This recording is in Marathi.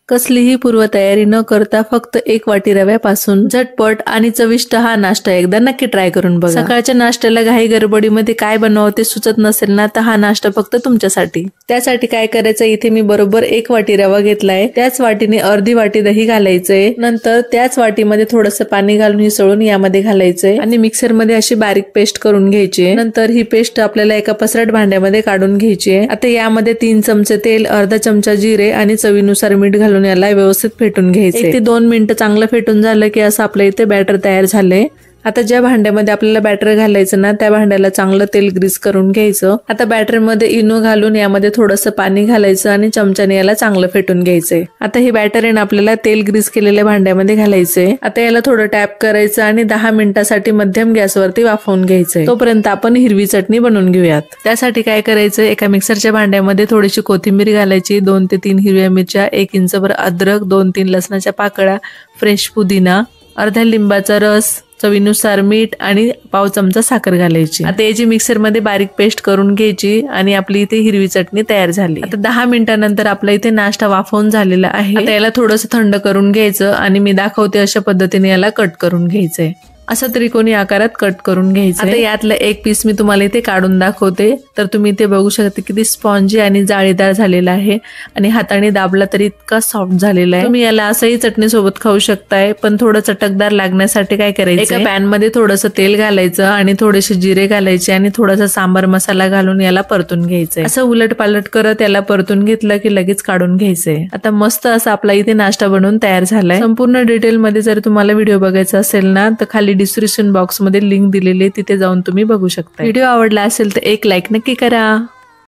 कसलीही पूर्वतयारी न करता फक्त 1 वाटी रव्यापासून झटपट आणि चविष्ट हा नाश्ता एकदा नक्की ट्राय करून बघा। सकाळच्या नाश्त्याला घाई गडबडीमध्ये काय बनवावं ते सुचत नसेल ना, तर हा नाश्ता फक्त तुमच्यासाठी। त्यासाठी काय करायचं, इथे मी बरोबर 1 वाटी रवा घेतलाय, त्याच वाटीने अर्धी वाटी दही घालायचंय, नंतर त्याच वाटीमध्ये थोडंसं पाणी घालून हिसळून यामध्ये घालायचंय आणि मिक्सर मध्ये अशी बारीक पेस्ट करून घ्यायची। नंतर ही पेस्ट आपल्याला एका पसरट भांड्यामध्ये काढून घ्यायची आहे। आता यामध्ये 3 चमचे तेल, अर्धा चमचा जिरे आणि चवीनुसार मीठ घालून याला व्यवस्थित फेटून घ्यायचे। 1 ते 2 मिनिटं चांगलं फेटून झालं की असं आपल्या इथे बॅटर तयार झालंय। आता ज्या भांड्यामध्ये आपल्याला बॅटर घालायचं ना, त्या भांड्याला चांगलं तेल ग्रीस करून घ्यायचं। आता बॅटर मध्ये इनो घालून यामध्ये थोडंसं पाणी घालायचं आणि चमच्याने याला चांगलं फेटून घ्यायचंय। आता हे बॅटर आहे ना आपल्याला तेल ग्रीस केलेल्या भांड्यामध्ये घालायचंय। आता याला थोडं टॅप करायचं आणि 10 मिनिटांसाठी मध्यम गॅसवरती वाफवून घ्यायचंय। तोपर्यंत आपण हिरवी चटणी बनवून घेऊयात। त्यासाठी काय करायचं, एका मिक्सरच्या भांड्यामध्ये थोडीशी कोथिंबीर घालायची, 2 ते 3 हिरव्या मिरच्या, 1 इंचभर अद्रक, 2-3 लसणाच्या पाकळ्या, फ्रेश पुदिना, अर्ध्या लिंबाचा रस, चवीनुसार मीठ आणि पाव चमचा साखर घालायची। आता याची मिक्सर मध्ये बारीक पेस्ट करून घ्यायची आणि आपली इथे हिरवी चटणी तयार झाली। आता 10 मिनिटांनंतर आपला इथे नाश्ता वाफवून झालेला आहे। आता याला थोडंसं थंड करून घ्यायचं आणि मी दाखवते अशा पद्धतीने याला कट करून घ्यायचंय। असं त्रिकोणी आकारात कट करून घ्यायचं। आता यातलं एक पीस मी तुम्हाला इथे काढून दाखवते, तर तुम्ही इथे बघू शकता किती स्पॉन्जी आणि जाळीदार झालेला आहे आणि हाताने दाबला तरी इतका सॉफ्ट झालेला आहे। तुम्ही याला असंही चटणी सोबत खाऊ शकताय, पण थोडं चटकदार लागण्यासाठी काय करायचं, एका पॅन मध्ये थोडंसं तेल घालायचं आणि थोडेसे जिरे घालायचे आणि थोडासा सांबार मसाला घालून याला परतून घ्यायचंय। असं उलट पालट करत याला परतून घेतलं की लगेच काढून घ्यायचंय। आता मस्त असा आपला इथे नाश्ता बनवून तयार झालाय। संपूर्ण डिटेल मध्ये जर तुम्हाला व्हिडिओ बघायचा असेल ना, तर खाली डिस्क्रिप्शन बॉक्स मध्ये लिंक दिलेली आहे, तिथे जाऊन तुम्ही बघू शकता। व्हिडिओ आवडला असेल तर एक लाईक नक्की करा।